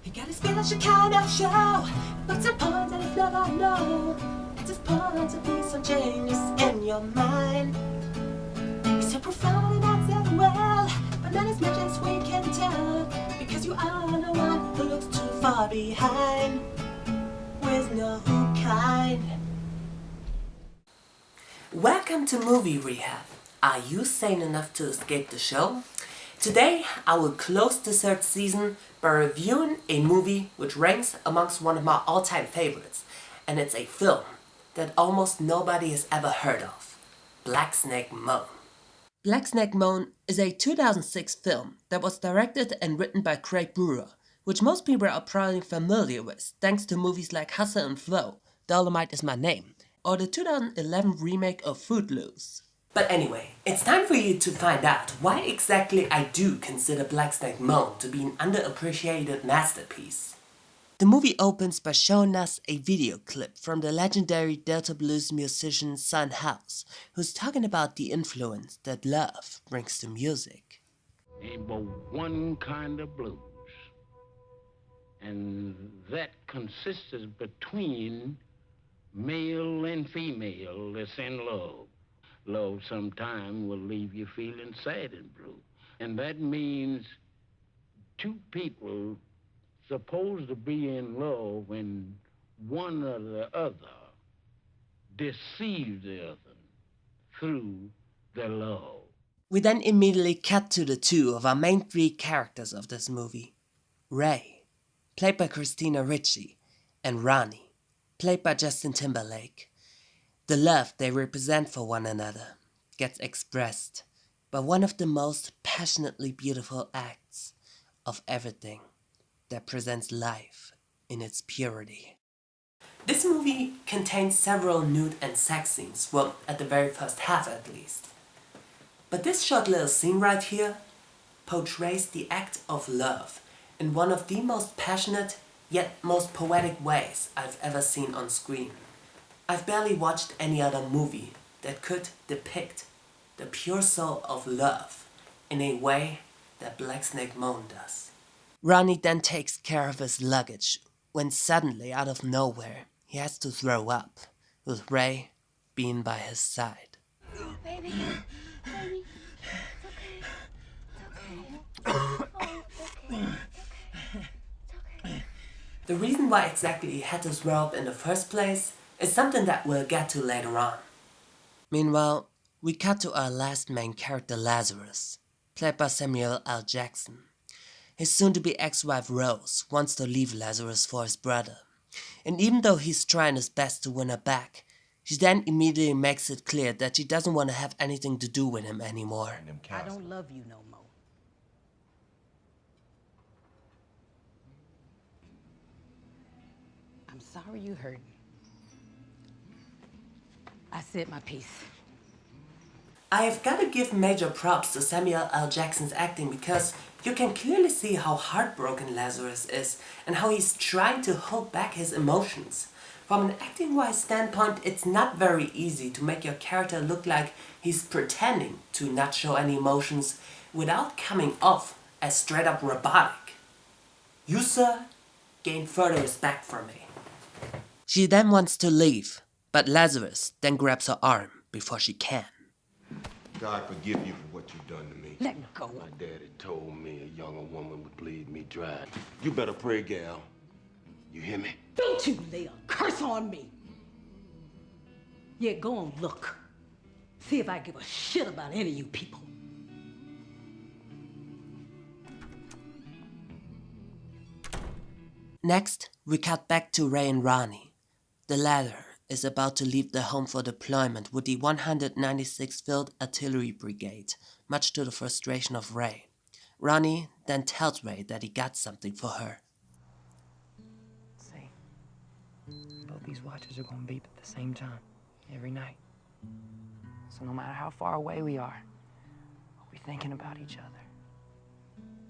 You got a special kind of show, but some point that it's never know. It's just point to be so genius in your mind. You're so profound and acts as well, but not as much as we can tell, because you are the one who looks too far behind, with no kind. Welcome to Movie Rehab. Are you sane enough to escape the show? Today I will close the third season by reviewing a movie which ranks amongst one of my all-time favorites, and it's a film that almost nobody has ever heard of. Black Snake Moan. Black Snake Moan is a 2006 film that was directed and written by Craig Brewer, which most people are probably familiar with thanks to movies like Hustle and Flow, Dolomite Is My Name, or the 2011 remake of Footloose. But anyway, it's time for you to find out why exactly I do consider Black Snake Moan to be an underappreciated masterpiece. The movie opens by showing us a video clip from the legendary Delta blues musician Son House, who's talking about the influence that love brings to music. Ain't but one kind of blues, and that consists between male and female that's in love. Love sometime will leave you feeling sad and blue. And that means two people supposed to be in love when one or the other deceives the other through their love. We then immediately cut to the two of our main three characters of this movie. Ray, played by Christina Ricci, and Ronnie, played by Justin Timberlake. The love they represent for one another gets expressed by one of the most passionately beautiful acts of everything that presents life in its purity. This movie contains several nude and sex scenes, well, at the very first half at least. But this short little scene right here portrays the act of love in one of the most passionate yet most poetic ways I've ever seen on screen. I've barely watched any other movie that could depict the pure soul of love in a way that Black Snake Moan does. Ronnie then takes care of his luggage when suddenly, out of nowhere, he has to throw up, with Ray being by his side. Oh, baby, baby, it's okay, it's okay. Oh, it's okay, it's okay. The reason why exactly he had to throw up in the first place is something that we'll get to later on. Meanwhile, we cut to our last main character, Lazarus, played by Samuel L. Jackson. His soon-to-be ex-wife Rose wants to leave Lazarus for his brother, and even though he's trying his best to win her back, she then immediately makes it clear that she doesn't want to have anything to do with him anymore. I don't love you no more. I'm sorry you hurt me. I said my piece. I've got to give major props to Samuel L. Jackson's acting because you can clearly see how heartbroken Lazarus is and how he's trying to hold back his emotions. From an acting-wise standpoint, it's not very easy to make your character look like he's pretending to not show any emotions without coming off as straight-up robotic. You, sir, gain further respect from me. She then wants to leave, but Lazarus then grabs her arm before she can. God forgive you for what you've done to me. Let go. My daddy told me a younger woman would bleed me dry. You better pray, gal. You hear me? Don't you lay a curse on me. Yeah, go and look. See if I give a shit about any of you people. Next, we cut back to Ray and Ronnie. The latter is about to leave their home for deployment with the 196th Field Artillery Brigade, much to the frustration of Ray. Ronnie then tells Ray that he got something for her. See, both these watches are gonna beep at the same time, every night. So no matter how far away we are, we'll be thinking about each other.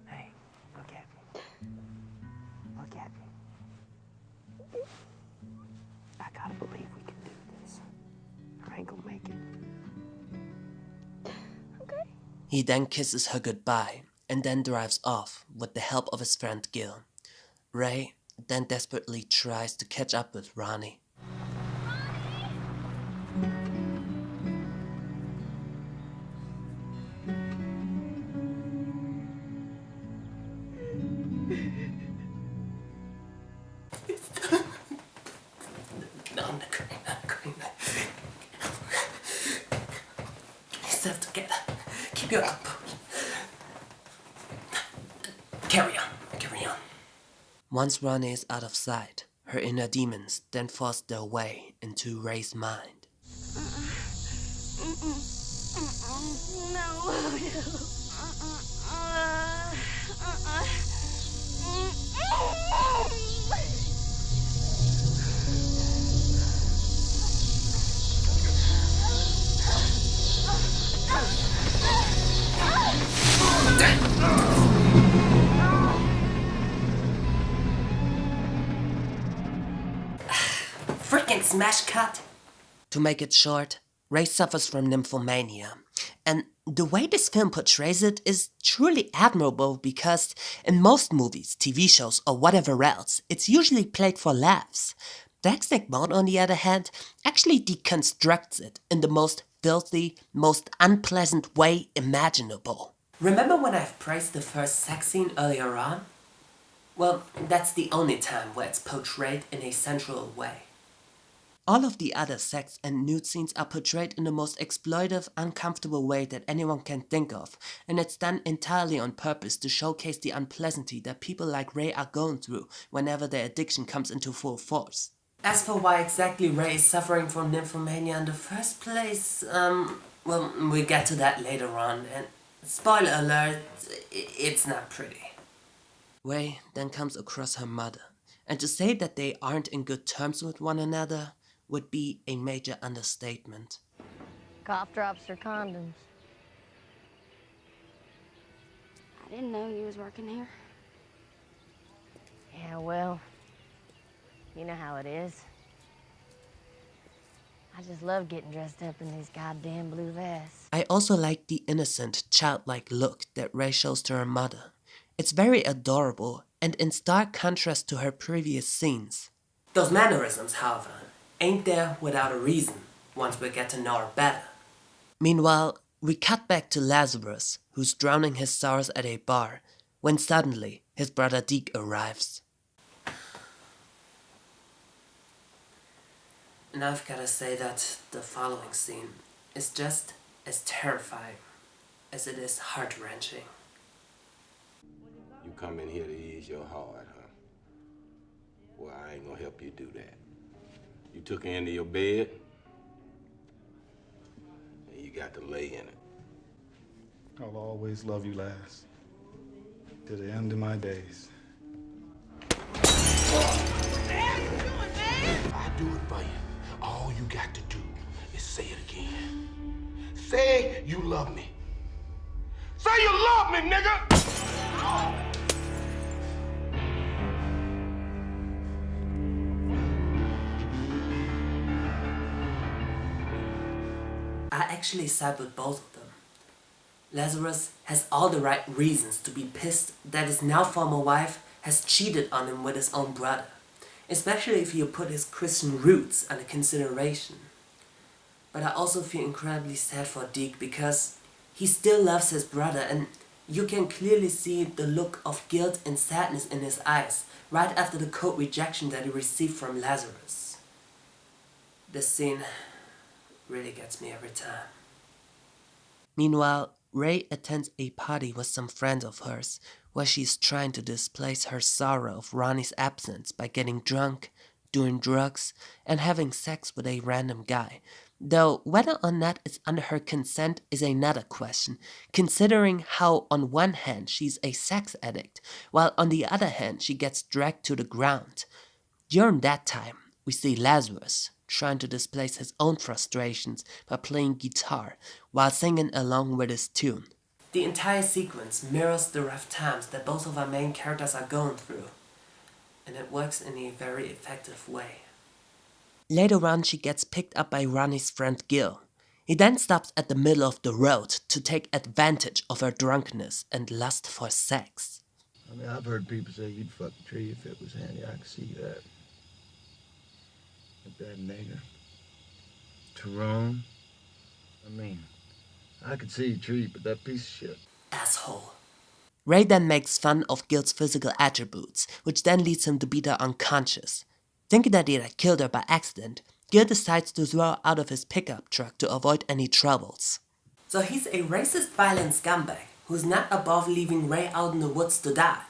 Hey, look at me. Look at me. I gotta believe we can do this. I ain't gonna make it. Okay. He then kisses her goodbye and then drives off with the help of his friend Gil. Ray then desperately tries to catch up with Ronnie. No, I'm not crying. Yourself together. Keep your composure. Carry on. Once Ronnie is out of sight, her inner demons then force their way into Ray's mind. Freaking smash cut! To make it short, Ray suffers from nymphomania. And the way this film portrays it is truly admirable because in most movies, TV shows, or whatever else, it's usually played for laughs. Moan, on the other hand, actually deconstructs it in the most filthy, most unpleasant way imaginable. Remember when I've praised the first sex scene earlier on? Well, that's the only time where it's portrayed in a sensual way. All of the other sex and nude scenes are portrayed in the most exploitive, uncomfortable way that anyone can think of, and it's done entirely on purpose to showcase the unpleasantly that people like Ray are going through whenever their addiction comes into full force. As for why exactly Ray is suffering from nymphomania in the first place, well, we'll get to that later on, and spoiler alert, it's not pretty. Ray then comes across her mother, and to say that they aren't in good terms with one another would be a major understatement. Cough drops or condoms? I didn't know you was working here. Yeah, well, you know how it is. I just love getting dressed up in these goddamn blue vests. I also like the innocent, childlike look that Ray shows to her mother. It's very adorable and in stark contrast to her previous scenes. Those mannerisms, however, ain't there without a reason once we get to know her better. Meanwhile, we cut back to Lazarus, who's drowning his sorrows at a bar, when suddenly his brother Deke arrives. And I've gotta say that the following scene is just as terrifying as it is heart-wrenching. You come in here to ease your heart, huh? Well, I ain't gonna help you do that. You took her into your bed, and you got to lay in it. I'll always love you, Laz. To the end of my days. What the hell you doing, man? I do it for you. All you got to do is say it again. Say you love me. Say you love me, nigga! I actually side with both of them. Lazarus has all the right reasons to be pissed that his now former wife has cheated on him with his own brother, especially if you put his Christian roots under consideration. But I also feel incredibly sad for Deke because he still loves his brother, and you can clearly see the look of guilt and sadness in his eyes right after the cold rejection that he received from Lazarus. This scene really gets me every time. Meanwhile, Ray attends a party with some friends of hers where she's trying to displace her sorrow of Ronnie's absence by getting drunk, doing drugs, and having sex with a random guy. Though whether or not it's under her consent is another question, considering how on one hand she's a sex addict, while on the other hand she gets dragged to the ground. During that time, we see Lazarus trying to displace his own frustrations by playing guitar while singing along with his tune. The entire sequence mirrors the rough times that both of our main characters are going through, and it works in a very effective way. Later on, she gets picked up by Ronnie's friend Gil. He then stops at the middle of the road to take advantage of her drunkenness and lust for sex. I mean, I've heard people say you'd fuck a tree if it was handy. I can see that. But that nigger, Tyrone, I mean, I could see a tree, but that piece of shit. Asshole. Ray then makes fun of Gil's physical attributes, which then leads him to beat her unconscious. Thinking that he had killed her by accident, Gil decides to throw her out of his pickup truck to avoid any troubles. So he's a racist, violent scumbag who's not above leaving Ray out in the woods to die.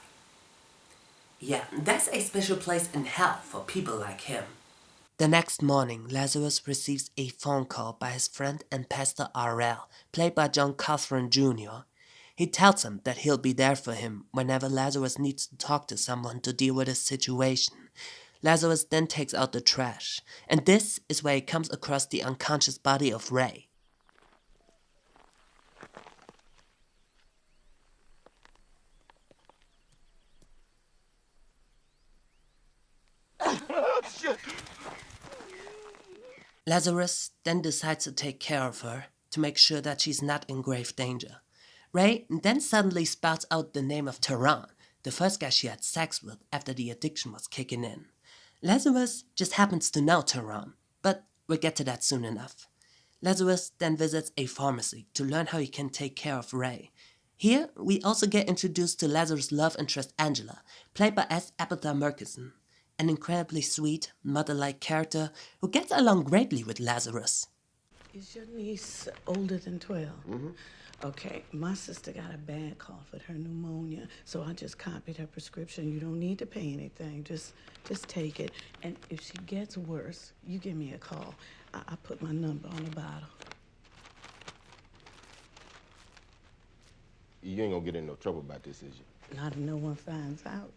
Yeah, there's a special place in hell for people like him. The next morning, Lazarus receives a phone call by his friend and pastor R.L., played by John Cothran Jr. He tells him that he'll be there for him whenever Lazarus needs to talk to someone to deal with his situation. Lazarus then takes out the trash, and this is where he comes across the unconscious body of Ray. Lazarus then decides to take care of her to make sure that she's not in grave danger. Ray then suddenly spouts out the name of Tehran, the first guy she had sex with after the addiction was kicking in. Lazarus just happens to know Tehran, but we'll get to that soon enough. Lazarus then visits a pharmacy to learn how he can take care of Ray. Here, we also get introduced to Lazarus' love interest Angela, played by S. Apatha Murkison, an incredibly sweet, mother-like character who gets along greatly with Lazarus. Is your niece older than 12? Mm-hmm. Okay, my sister got a bad cough with her pneumonia, so I just copied her prescription. You don't need to pay anything. Just take it. And if she gets worse, you give me a call. I put my number on the bottle. You ain't gonna get in no trouble about this, is you? Not if no one finds out.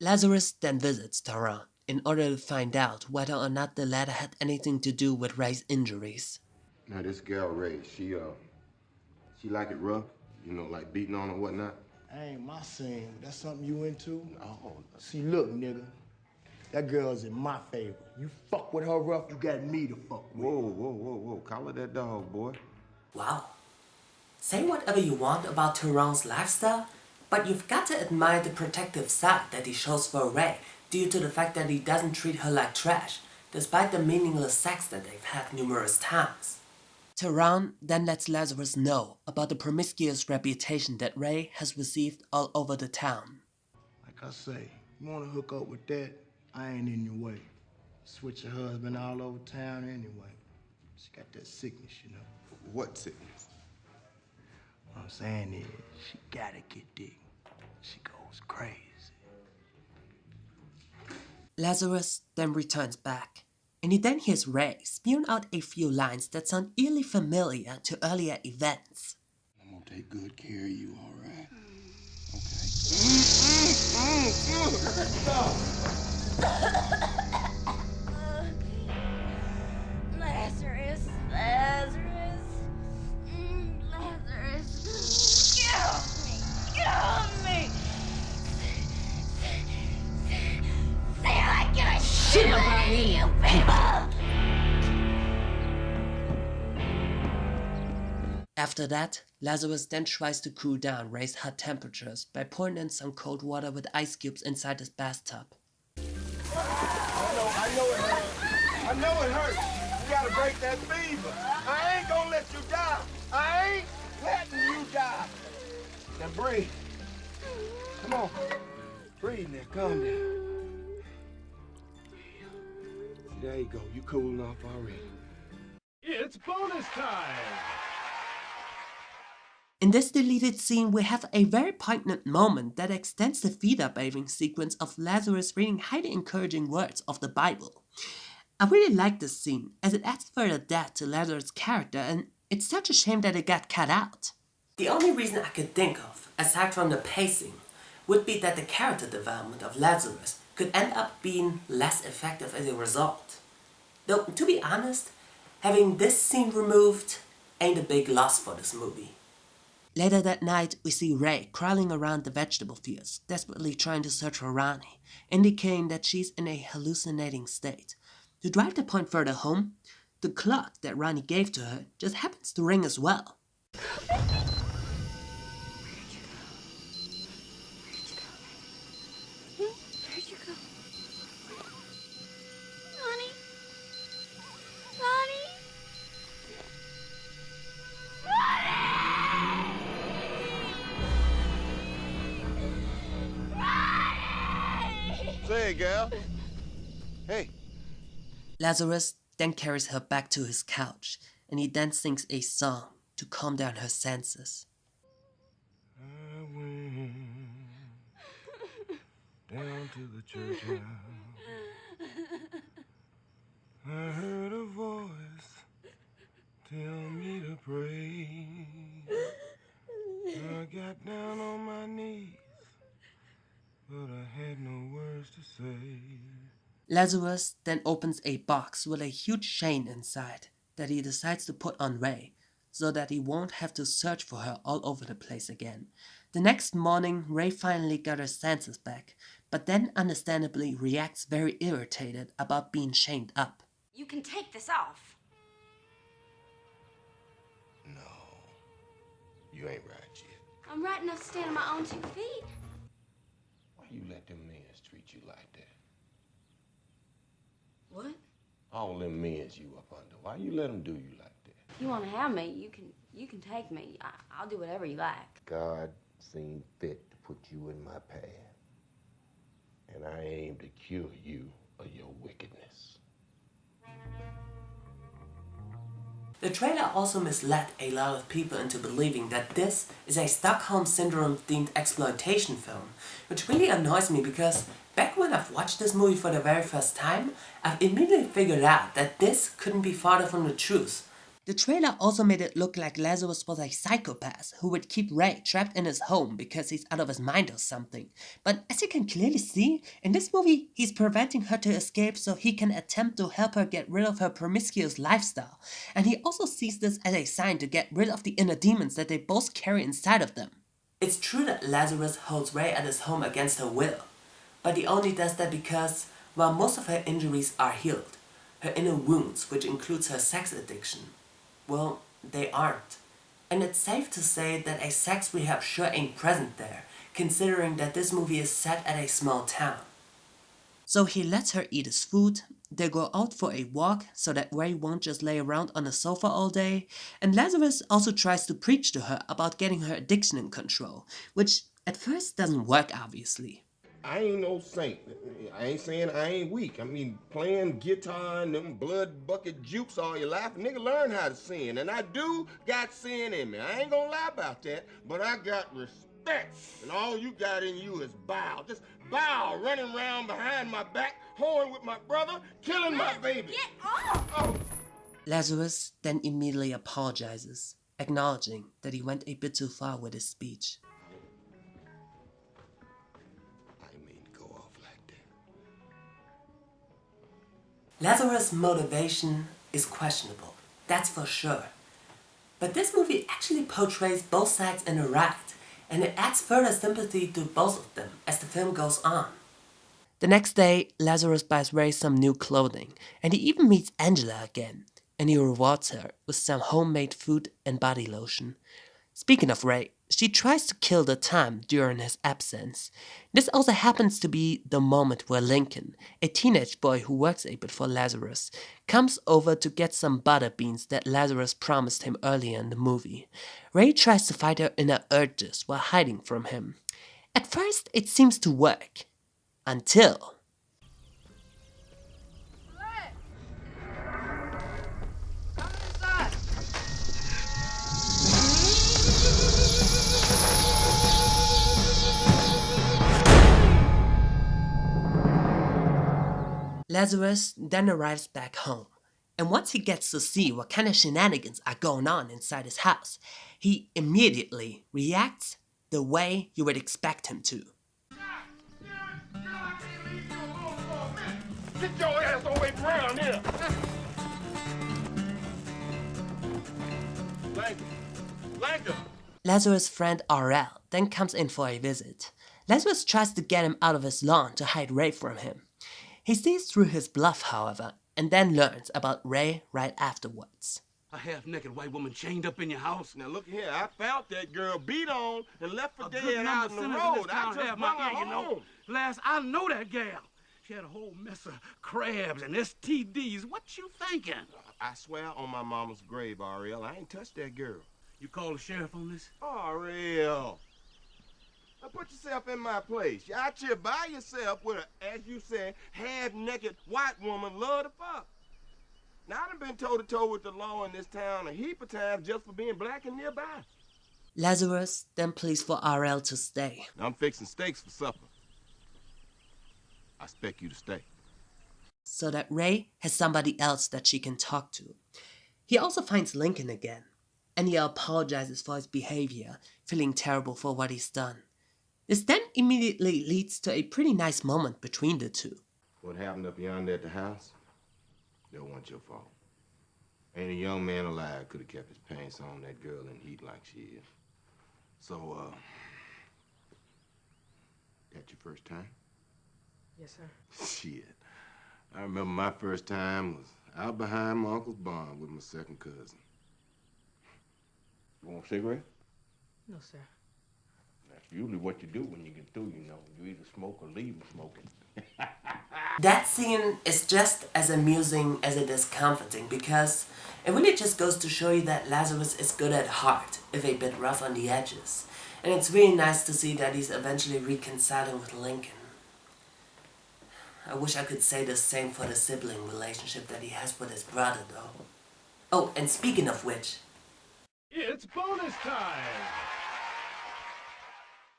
Lazarus then visits Tehran in order to find out whether or not the latter had anything to do with Ray's injuries. Now, this gal, Ray, she like it rough, you know, like beating on or whatnot. Ain't my scene. That's something you into? Oh, See, look, nigga. That girl's in my favor. You fuck with her rough, you got me to fuck with. Whoa. Call her that dog, boy. Wow. Say whatever you want about Tehran's lifestyle, but you've got to admire the protective side that he shows for Ray due to the fact that he doesn't treat her like trash, despite the meaningless sex that they've had numerous times. Tehran then lets Lazarus know about the promiscuous reputation that Ray has received all over the town. Like I say, you wanna hook up with that, I ain't in your way. Switch your husband all over town anyway. She got that sickness, you know. What sickness? What I'm saying is, she gotta get dick. She goes crazy. Lazarus then returns back, and he then hears Ray spewing out a few lines that sound eerily familiar to earlier events. I'm gonna take good care of you, all right? Lazarus. Lazarus. Kill me. Say I give a shit about you people. After that, Lazarus then tries to cool down Ray's hot temperatures by pouring in some cold water with ice cubes inside his bathtub. I know it hurts. You gotta break that fever. I ain't gonna let you die. I ain't letting you die. Now breathe. Come on. Breathe now. Calm down. There you go. You cooling off already. It's bonus time! In this deleted scene, we have a very poignant moment that extends the feeder bathing sequence of Lazarus reading highly encouraging words of the Bible. I really like this scene, as it adds further depth to Lazarus' character, and it's such a shame that it got cut out. The only reason I could think of, aside from the pacing, would be that the character development of Lazarus could end up being less effective as a result. Though, to be honest, having this scene removed ain't a big loss for this movie. Later that night, we see Ray crawling around the vegetable fields, desperately trying to search for Ronnie, indicating that she's in a hallucinating state. To drive the point further home, the clock that Ronnie gave to her just happens to ring as well. Hey, girl. Hey. Lazarus then carries her back to his couch, and he then sings a song to calm down her senses. I went down to the church house. I heard a voice tell me to pray. I got down on my knees, but I had no words to say. Lazarus then opens a box with a huge chain inside that he decides to put on Ray, so that he won't have to search for her all over the place again. The next morning, Ray finally got her senses back, but then understandably reacts very irritated about being chained up. You can take this off. No, you ain't right yet. I'm right enough to stand on my own 2 feet. Why you let them men treat you like that? What? All them men's you up under. Why you let them do you like that? If you want to have me, you can take me. I'll do whatever you like. God seemed fit to put you in my path, and I aim to cure you of your wickedness. The trailer also misled a lot of people into believing that this is a Stockholm Syndrome themed exploitation film, which really annoys me because back when I've watched this movie for the very first time, I've immediately figured out that this couldn't be farther from the truth. The trailer also made it look like Lazarus was a psychopath who would keep Ray trapped in his home because he's out of his mind or something. But as you can clearly see, in this movie he's preventing her to escape so he can attempt to help her get rid of her promiscuous lifestyle. And he also sees this as a sign to get rid of the inner demons that they both carry inside of them. It's true that Lazarus holds Ray at his home against her will, but he only does that because, while most of her injuries are healed, her inner wounds, which includes her sex addiction, well, they aren't. And it's safe to say that a sex rehab sure ain't present there, considering that this movie is set at a small town. So he lets her eat his food, they go out for a walk so that Ray won't just lay around on a sofa all day, and Lazarus also tries to preach to her about getting her addiction in control, which at first doesn't work obviously. I ain't no saint. I ain't saying I ain't weak. I mean, playing guitar and them blood bucket jukes all your life, nigga learn how to sin. And I do got sin in me. I ain't gonna lie about that, but I got respect. And all you got in you is bile. Just bile, running around behind my back, hoeing with my brother, killing my baby. Get off! Oh. Lazarus then immediately apologizes, acknowledging that he went a bit too far with his speech. Lazarus' motivation is questionable, that's for sure. But this movie actually portrays both sides in the right, and it adds further sympathy to both of them as the film goes on. The next day, Lazarus buys Ray some new clothing, and he even meets Angela again, and he rewards her with some homemade food and body lotion. Speaking of Ray, she tries to kill the time during his absence. This also happens to be the moment where Lincoln, a teenage boy who works a bit for Lazarus, comes over to get some butter beans that Lazarus promised him earlier in the movie. Ray tries to fight her inner urges while hiding from him. At first, it seems to work. Until... Lazarus then arrives back home, and once he gets to see what kind of shenanigans are going on inside his house, he immediately reacts the way you would expect him to. Get your ass away from around here! Lincoln! Lazarus' friend RL then comes in for a visit. Lazarus tries to get him out of his lawn to hide Ray from him. He sees through his bluff, however, and then learns about Ray right afterwards. A half-naked white woman chained up in your house? Now look here, I found that girl beat on and left for dead out out in the road. I just have brought my her ear, you know. home. Lass, I know that gal. She had a whole mess of crabs and STDs. What you thinking? I swear on my mama's grave, Ariel, I ain't touched that girl. You call the sheriff on this? Ariel. Now put yourself in my place. You're out here by yourself with a, as you said, half-naked white woman love to fuck. Now, I done been toe-to-toe with the law in this town a heap of times just for being black and nearby. Lazarus then pleads for RL to stay. I'm fixing steaks for supper. I expect you to stay. So that Ray has somebody else that she can talk to. He also finds Lincoln again, and he apologizes for his behavior, feeling terrible for what he's done. This then immediately leads to a pretty nice moment between the two. What happened up yonder at the house? That wasn't your fault. Ain't a young man alive could have kept his pants on that girl in heat like she is. So, that your first time? Yes, sir. Shit. I remember my first time was out behind my uncle's barn with my second cousin. You want a cigarette? No, sir. That's usually what you do when you get through, you know. You either smoke or leave smoking. That scene is just as amusing as it is comforting because it really just goes to show you that Lazarus is good at heart, if a bit rough on the edges. And it's really nice to see that he's eventually reconciling with Lincoln. I wish I could say the same for the sibling relationship that he has with his brother, though. Oh, and speaking of which, It's bonus time!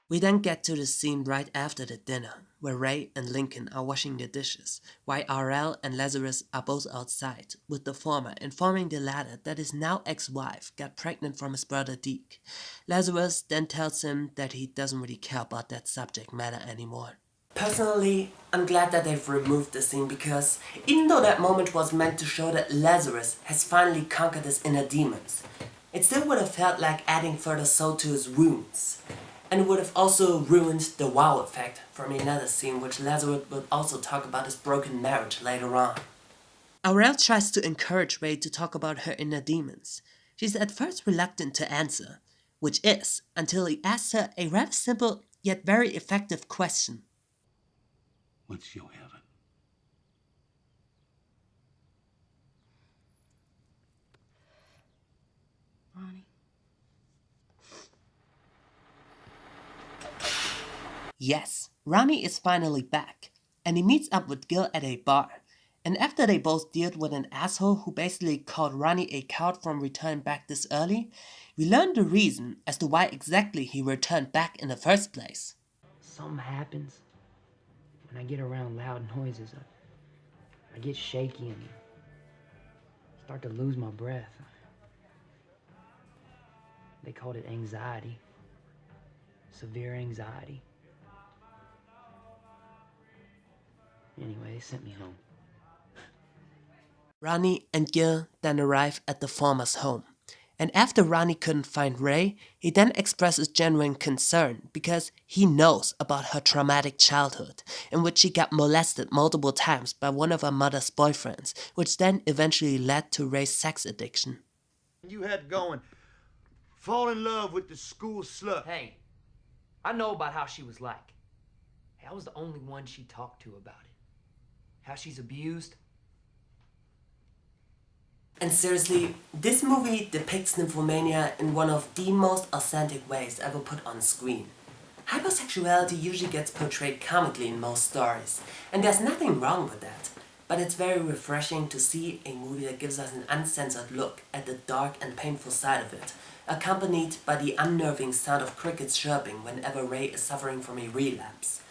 we then get to the scene right after the dinner, where Ray and Lincoln are washing the dishes, while RL and Lazarus are both outside, with the former informing the latter that his now ex-wife got pregnant from his brother Deke. Lazarus then tells him that he doesn't really care about that subject matter anymore. Personally, I'm glad that they've removed the scene because even though that moment was meant to show that Lazarus has finally conquered his inner demons, it still would have felt like adding further salt to his wounds. And it would have also ruined the wow effect from another scene which Lazarus would also talk about his broken marriage later on. Aurel tries to encourage Ray to talk about her inner demons. She's at first reluctant to answer, which is until he asks her a rather simple yet very effective question. What's your heaven? Ronnie. Yes, Ronnie is finally back, and he meets up with Gil at a bar. And after they both dealt with an asshole who basically called Ronnie a coward from returning back this early, we learn the reason as to why exactly he returned back in the first place. Something happens when I get around loud noises. I get shaky and start to lose my breath. They called it anxiety. Severe anxiety. Anyway, they sent me home. Ronnie and Gil then arrive at the former's home. And after Ronnie couldn't find Ray, he then expresses genuine concern because he knows about her traumatic childhood, in which she got molested multiple times by one of her mother's boyfriends, which then eventually led to Ray's sex addiction. You had to go and fall in love with the school slut. Hey, I know about how she was like. Hey, I was the only one she talked to about it. How she's abused. And seriously, this movie depicts nymphomania in one of the most authentic ways ever put on screen. Hypersexuality usually gets portrayed comically in most stories, and there's nothing wrong with that. But it's very refreshing to see a movie that gives us an uncensored look at the dark and painful side of it, accompanied by the unnerving sound of crickets chirping whenever Ray is suffering from a relapse.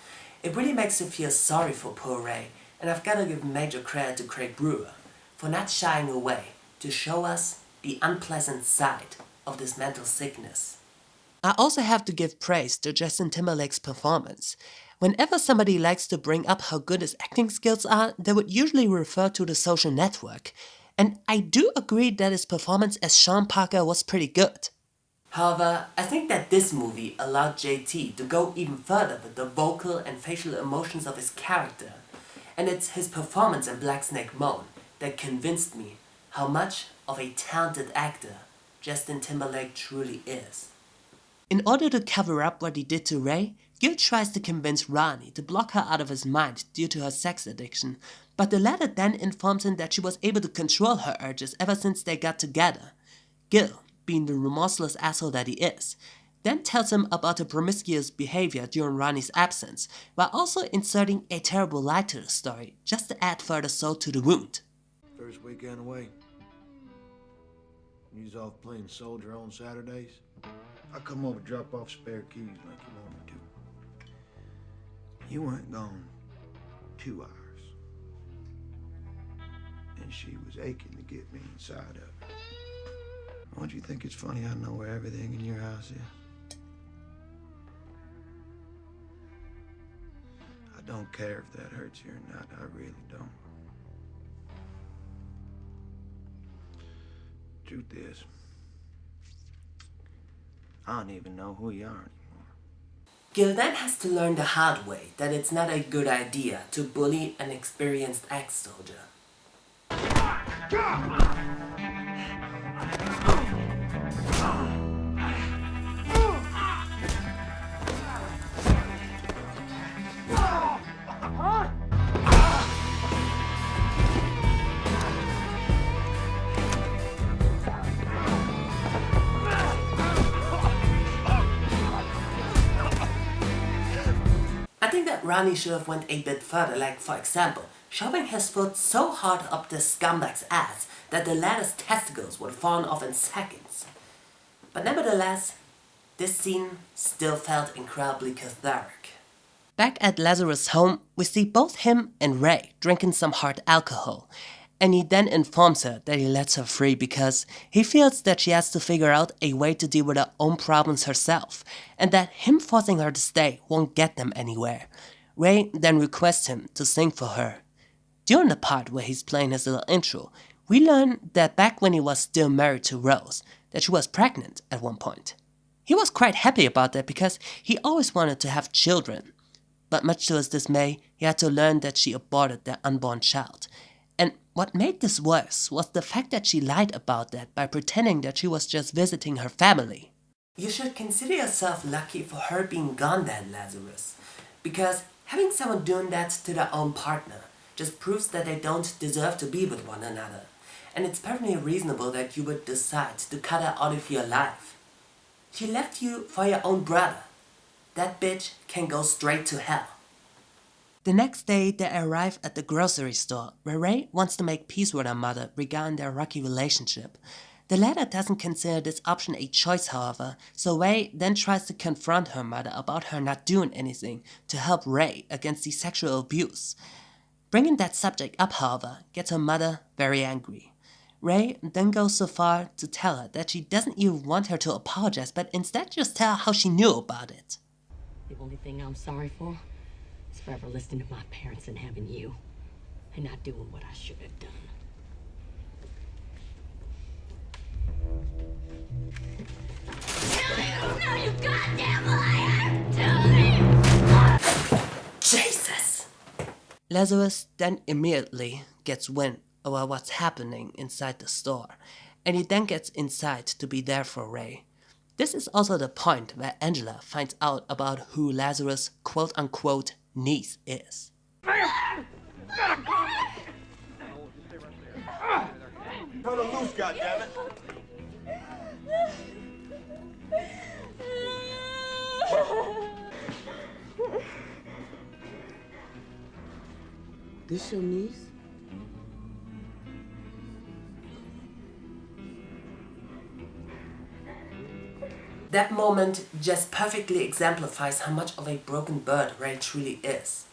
It really makes you feel sorry for poor Ray, and I've got to give major credit to Craig Brewer for not shying away to show us the unpleasant side of this mental sickness. I also have to give praise to Justin Timberlake's performance. Whenever somebody likes to bring up how good his acting skills are, they would usually refer to The Social Network. And I do agree that his performance as Sean Parker was pretty good. However, I think that this movie allowed JT to go even further with the vocal and facial emotions of his character. And it's his performance in Black Snake Moan that convinced me how much of a talented actor Justin Timberlake truly is. In order to cover up what he did to Ray, Gil tries to convince Ronnie to block her out of his mind due to her sex addiction, but the latter then informs him that she was able to control her urges ever since they got together. Gil, being the remorseless asshole that he is, then tells him about her promiscuous behavior during Ronnie's absence, while also inserting a terrible lie to the story, just to add further salt to the wound. First weekend away. You's off playing soldier on Saturdays? I come over, drop off spare keys like you want me to. You weren't gone 2 hours. And she was aching to get me inside of her. Don't you think it's funny I know where everything in your house is? I don't care if that hurts you or not. I really don't. Truth is, I don't even know who you are anymore. Gil then has to learn the hard way that it's not a good idea to bully an experienced ex-soldier. I think that Ronnie should have went a bit further, like for example, shoving his foot so hard up this scumbag's ass that the latter's testicles would have fallen off in seconds. But nevertheless, this scene still felt incredibly cathartic. Back at Lazarus' home, we see both him and Ray drinking some hard alcohol, and he then informs her that he lets her free because he feels that she has to figure out a way to deal with her own problems herself, and that him forcing her to stay won't get them anywhere. Ray then requests him to sing for her. During the part where he's playing his little intro, we learn that back when he was still married to Rose, that she was pregnant at one point. He was quite happy about that because he always wanted to have children. But much to his dismay, he had to learn that she aborted their unborn child. And what made this worse was the fact that she lied about that by pretending that she was just visiting her family. You should consider yourself lucky for her being gone then, Lazarus. Because having someone doing that to their own partner just proves that they don't deserve to be with one another. And it's perfectly reasonable that you would decide to cut her out of your life. She left you for your own brother. That bitch can go straight to hell. The next day, they arrive at the grocery store, where Ray wants to make peace with her mother regarding their rocky relationship. The latter doesn't consider this option a choice, however, so Ray then tries to confront her mother about her not doing anything to help Ray against the sexual abuse. Bringing that subject up, however, gets her mother very angry. Ray then goes so far to tell her that she doesn't even want her to apologize, but instead just tell her how she knew about it. The only thing I'm sorry for is forever listening to my parents and having you, and not doing what I should have done. No, you goddamn liar! Jesus! Lazarus then immediately gets wind about what's happening inside the store, and he then gets inside to be there for Ray. This is also the point where Angela finds out about who Lazarus' quote-unquote niece is. Turn her loose, goddammit! This your niece? That moment just perfectly exemplifies how much of a broken bird Ray truly is.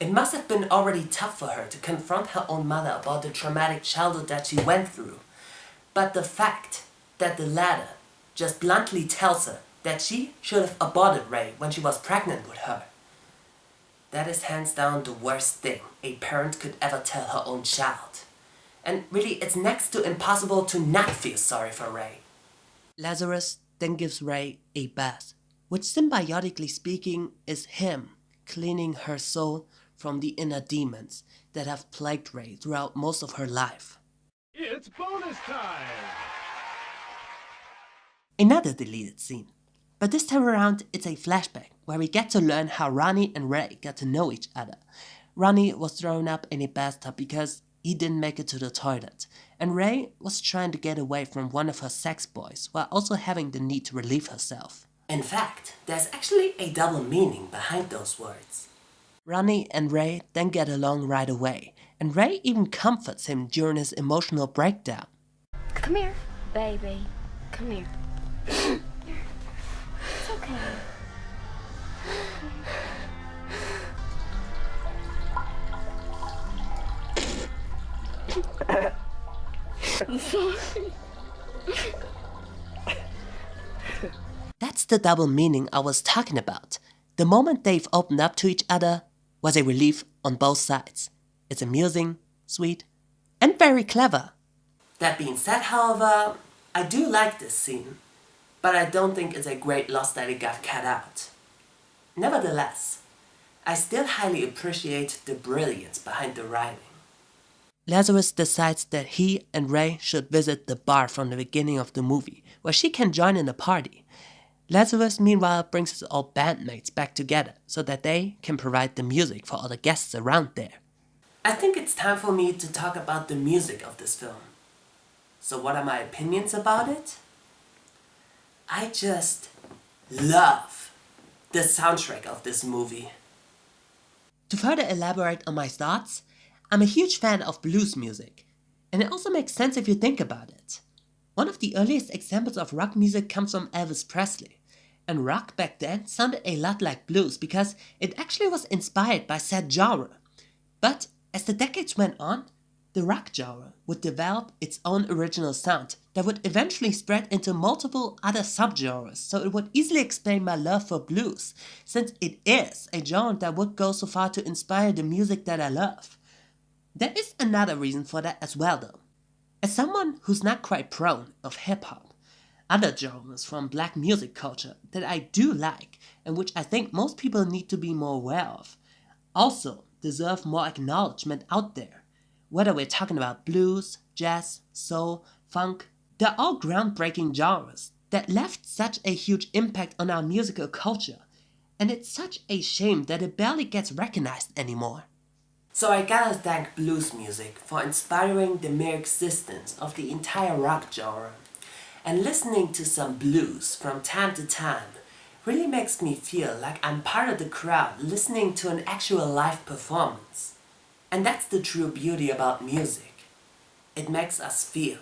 It must have been already tough for her to confront her own mother about the traumatic childhood that she went through. But the fact that the latter just bluntly tells her that she should have aborted Ray when she was pregnant with her, that is hands down the worst thing a parent could ever tell her own child. And really, it's next to impossible to not feel sorry for Ray. Lazarus then gives Ray a bath, which symbiotically speaking is him cleaning her soul from the inner demons that have plagued Ray throughout most of her life. It's bonus time! Another deleted scene, but this time around it's a flashback where we get to learn how Ronnie and Ray got to know each other. Ronnie was thrown up in a bathtub because he didn't make it to the toilet, and Ray was trying to get away from one of her sex boys while also having the need to relieve herself. In fact, there's actually a double meaning behind those words. Ronnie and Ray then get along right away, and Ray even comforts him during his emotional breakdown. Come here, baby. Come here. It's okay. I'm sorry. That's the double meaning I was talking about. The moment they've opened up to each other was a relief on both sides. It's amusing, sweet, and very clever. That being said, however, I do like this scene, but I don't think it's a great loss that it got cut out. Nevertheless, I still highly appreciate the brilliance behind the writing. Lazarus decides that he and Ray should visit the bar from the beginning of the movie, where she can join in the party. Lazarus, meanwhile, brings his old bandmates back together so that they can provide the music for all the guests around there. I think it's time for me to talk about the music of this film. So what are my opinions about it? I just love the soundtrack of this movie. To further elaborate on my thoughts, I'm a huge fan of blues music, and it also makes sense if you think about it. One of the earliest examples of rock music comes from Elvis Presley, and rock back then sounded a lot like blues because it actually was inspired by said genre. But as the decades went on, the rock genre would develop its own original sound that would eventually spread into multiple other subgenres, so it would easily explain my love for blues, since it is a genre that would go so far to inspire the music that I love. There is another reason for that as well though. As someone who's not quite prone of hip-hop, other genres from black music culture that I do like and which I think most people need to be more aware of, also deserve more acknowledgement out there. Whether we're talking about blues, jazz, soul, funk, they're all groundbreaking genres that left such a huge impact on our musical culture, and it's such a shame that it barely gets recognized anymore. So I gotta thank blues music for inspiring the mere existence of the entire rock genre, and listening to some blues from time to time really makes me feel like I'm part of the crowd listening to an actual live performance. And that's the true beauty about music. It makes us feel.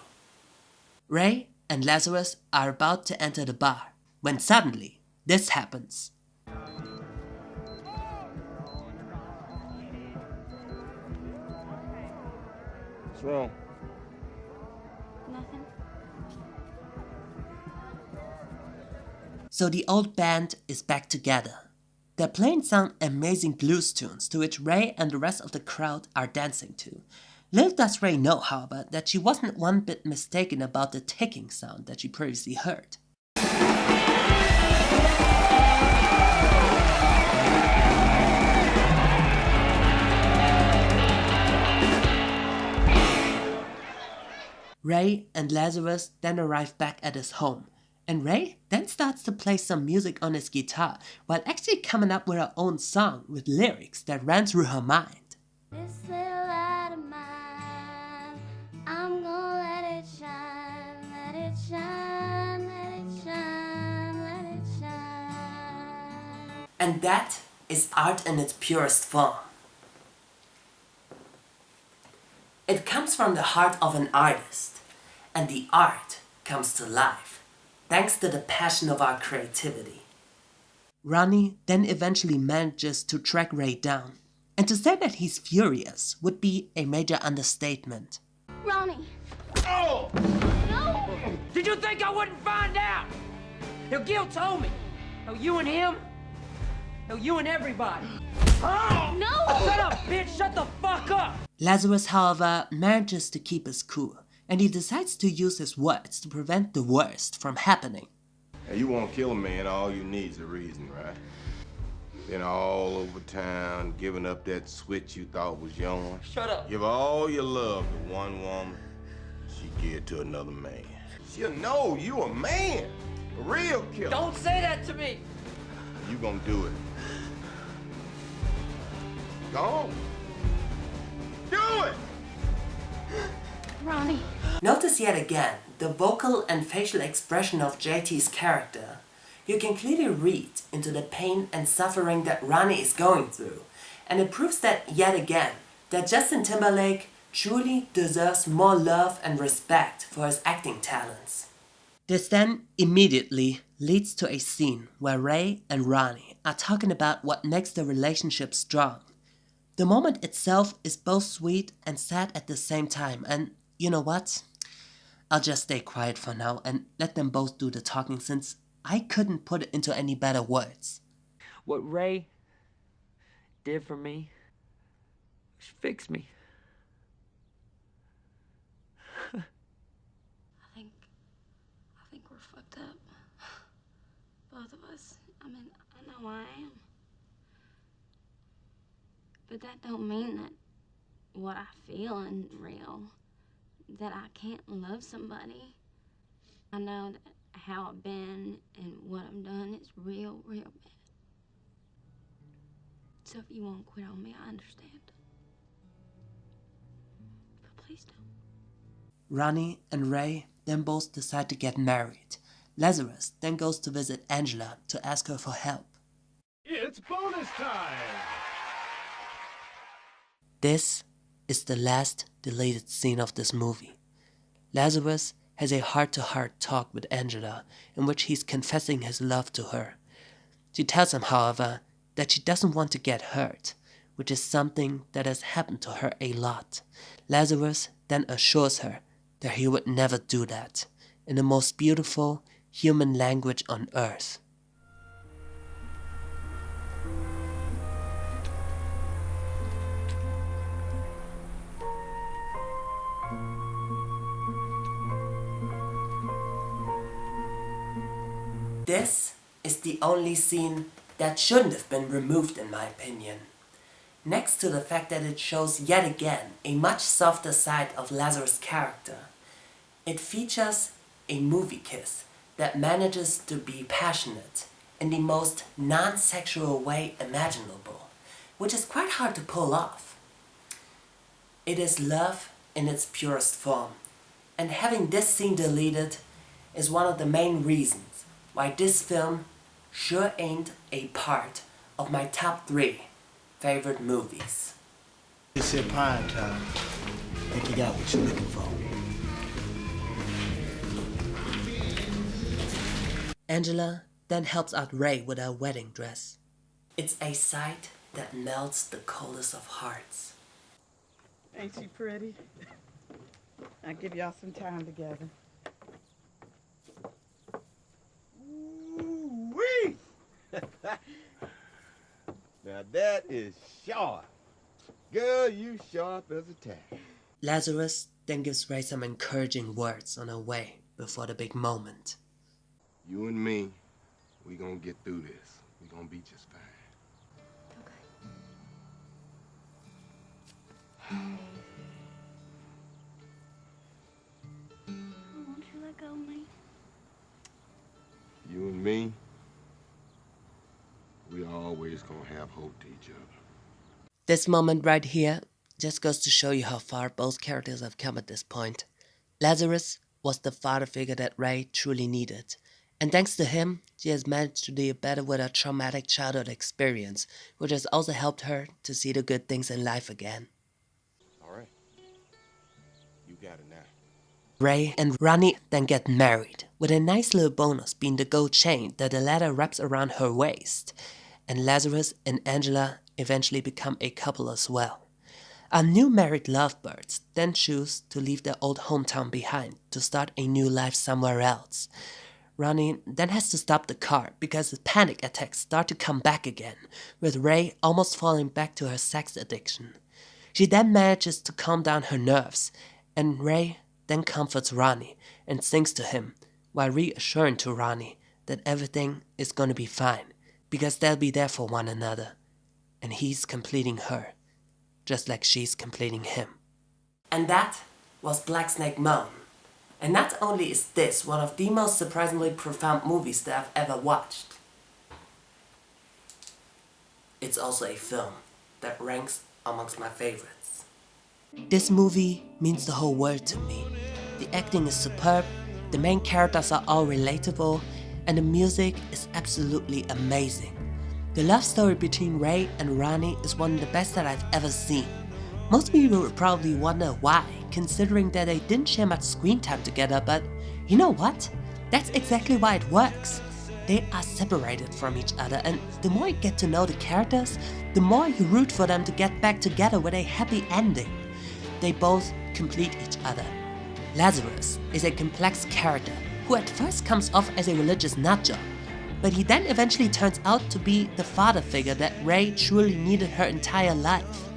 Ray and Lazarus are about to enter the bar when suddenly this happens. What's wrong? Nothing. So the old band is back together. They're playing some amazing blues tunes to which Ray and the rest of the crowd are dancing to. Little does Ray know, however, that she wasn't one bit mistaken about the ticking sound that she previously heard. Ray and Lazarus then arrive back at his home, and Ray then starts to play some music on his guitar while actually coming up with her own song with lyrics that ran through her mind. This little light of mine, I'm gonna let it shine, let it shine, let it shine, let it shine. And that is art in its purest form. It comes from the heart of an artist, and the art comes to life, thanks to the passion of our creativity. Ronnie then eventually manages to track Ray down, and to say that he's furious would be a major understatement. Ronnie! Oh! No! Did you think I wouldn't find out? Hell, Gil told me. Hell, you and him. Hell, you and everybody. No! Shut up, bitch! Shut the fuck up! Lazarus, however, manages to keep his cool, and he decides to use his words to prevent the worst from happening. Hey, you want to kill a man, all you need is a reason, right? Been all over town, giving up that switch you thought was yours. Shut up. Give all your love to one woman, she give it to another man. She'll know you a man, a real killer. Don't say that to me. You gonna do it. Go on. Do it! Ronnie. Notice yet again the vocal and facial expression of JT's character You can clearly read into the pain and suffering that Ronnie is going through, and it proves that yet again, that Justin Timberlake truly deserves more love and respect for his acting talents. This then immediately leads to a scene where Ray and Ronnie are talking about what makes the relationship strong. The moment itself is both sweet and sad at the same time, and you know what? I'll just stay quiet for now and let them both do the talking since I couldn't put it into any better words. What Ray did for me was fix me. I think we're fucked up. Both of us. I mean, I know I am. But that don't mean that what I feel isn't real. That I can't love somebody. I know that how I've been and what I've done is real, real bad. So if you won't quit on me, I understand. But please don't. Ronnie and Ray then both decide to get married. Lazarus then goes to visit Angela to ask her for help. It's bonus time! This is the last deleted scene of this movie. Lazarus has a heart-to-heart talk with Angela in which he's confessing his love to her. She tells him, however, that she doesn't want to get hurt, which is something that has happened to her a lot. Lazarus then assures her that he would never do that, in the most beautiful human language on earth. This is the only scene that shouldn't have been removed in my opinion. Next to the fact that it shows yet again a much softer side of Lazarus' character, it features a movie kiss that manages to be passionate in the most non-sexual way imaginable, which is quite hard to pull off. It is love in its purest form, and having this scene deleted is one of the main reasons why this film sure ain't a part of my top 3 favorite movies. It's here pine time. Think you got what you're looking for. Angela then helps out Ray with her wedding dress. It's a sight that melts the coldest of hearts. Ain't she pretty? I'll give y'all some time together. Ooh-wee! Now that is sharp. Girl, you sharp as a tack. Lazarus then gives Ray some encouraging words on her way before the big moment. You and me, we gonna get through this. We gonna be just fine. Won't you let go of me? You and me, we always gonna have hope to each other. This moment right here just goes to show you how far both characters have come at this point. Lazarus was the father figure that Ray truly needed, and thanks to him, she has managed to deal better with her traumatic childhood experience, which has also helped her to see the good things in life again. All right. You got it now. Ray and Ronnie then get married, with a nice little bonus being the gold chain that the latter wraps around her waist. And Lazarus and Angela eventually become a couple as well. Our new married lovebirds then choose to leave their old hometown behind to start a new life somewhere else. Ronnie then has to stop the car because the panic attacks start to come back again, with Ray almost falling back to her sex addiction. She then manages to calm down her nerves, and Ray then comforts Ronnie and sings to him while reassuring to Ronnie that everything is going to be fine because they'll be there for one another, and he's completing her, just like she's completing him. And that was Black Snake Moan. And not only is this one of the most surprisingly profound movies that I've ever watched, it's also a film that ranks amongst my favorites. This movie means the whole world to me. The acting is superb, the main characters are all relatable, and the music is absolutely amazing. The love story between Ray and Ronnie is one of the best that I've ever seen. Most people would probably wonder why, considering that they didn't share much screen time together, but you know what? That's exactly why it works. They are separated from each other, and the more you get to know the characters, the more you root for them to get back together with a happy ending. They both complete each other. Lazarus is a complex character who at first comes off as a religious nutjob, but he then eventually turns out to be the father figure that Ray truly needed her entire life.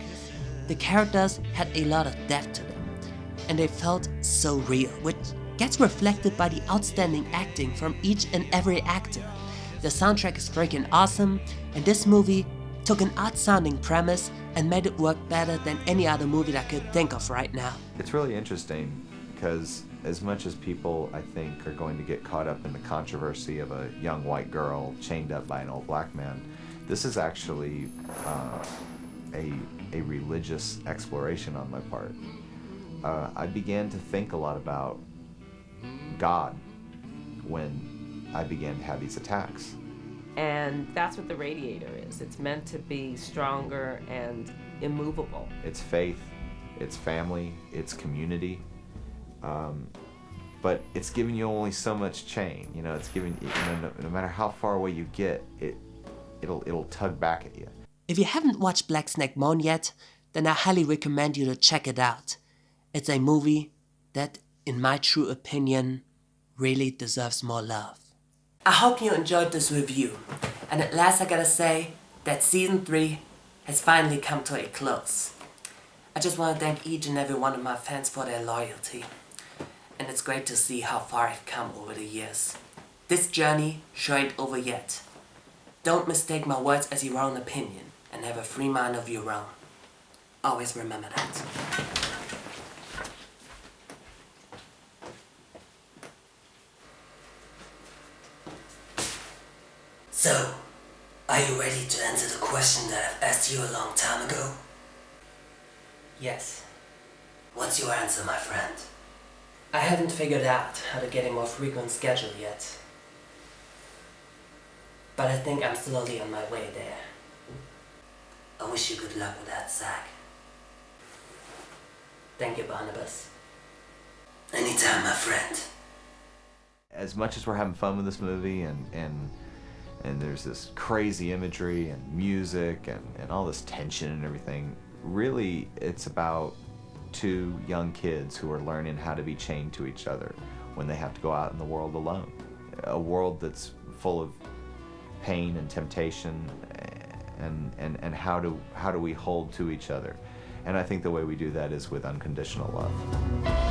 The characters had a lot of depth to them, and they felt so real, which gets reflected by the outstanding acting from each and every actor. The soundtrack is freaking awesome, and this movie took an odd-sounding premise and made it work better than any other movie that I could think of right now. It's really interesting because as much as people, I think, are going to get caught up in the controversy of a young white girl chained up by an old black man, this is actually a religious exploration on my part. I began to think a lot about God when I began to have these attacks. And that's what the radiator is. It's meant to be stronger and immovable. It's faith, it's family, it's community. But it's giving you only so much chain. You know, it's giving you know, no matter how far away you get, it'll tug back at you. If you haven't watched Blacksnake Moan yet, then I highly recommend you to check it out. It's a movie that, in my true opinion, really deserves more love. I hope you enjoyed this review, and at last I gotta say that Season 3 has finally come to a close. I just want to thank each and every one of my fans for their loyalty, and it's great to see how far I've come over the years. This journey sure ain't over yet. Don't mistake my words as your own opinion, and have a free mind of your own. Always remember that. So, are you ready to answer the question that I've asked you a long time ago? Yes. What's your answer, my friend? I haven't figured out how to get a more frequent schedule yet. But I think I'm slowly on my way there. I wish you good luck with that, Zach. Thank you, Barnabas. Anytime, my friend. As much as we're having fun with this movie and there's this crazy imagery and music and all this tension and everything, really it's about two young kids who are learning how to be chained to each other when they have to go out in the world alone. A world that's full of pain and temptation, and how do we hold to each other. And I think the way we do that is with unconditional love.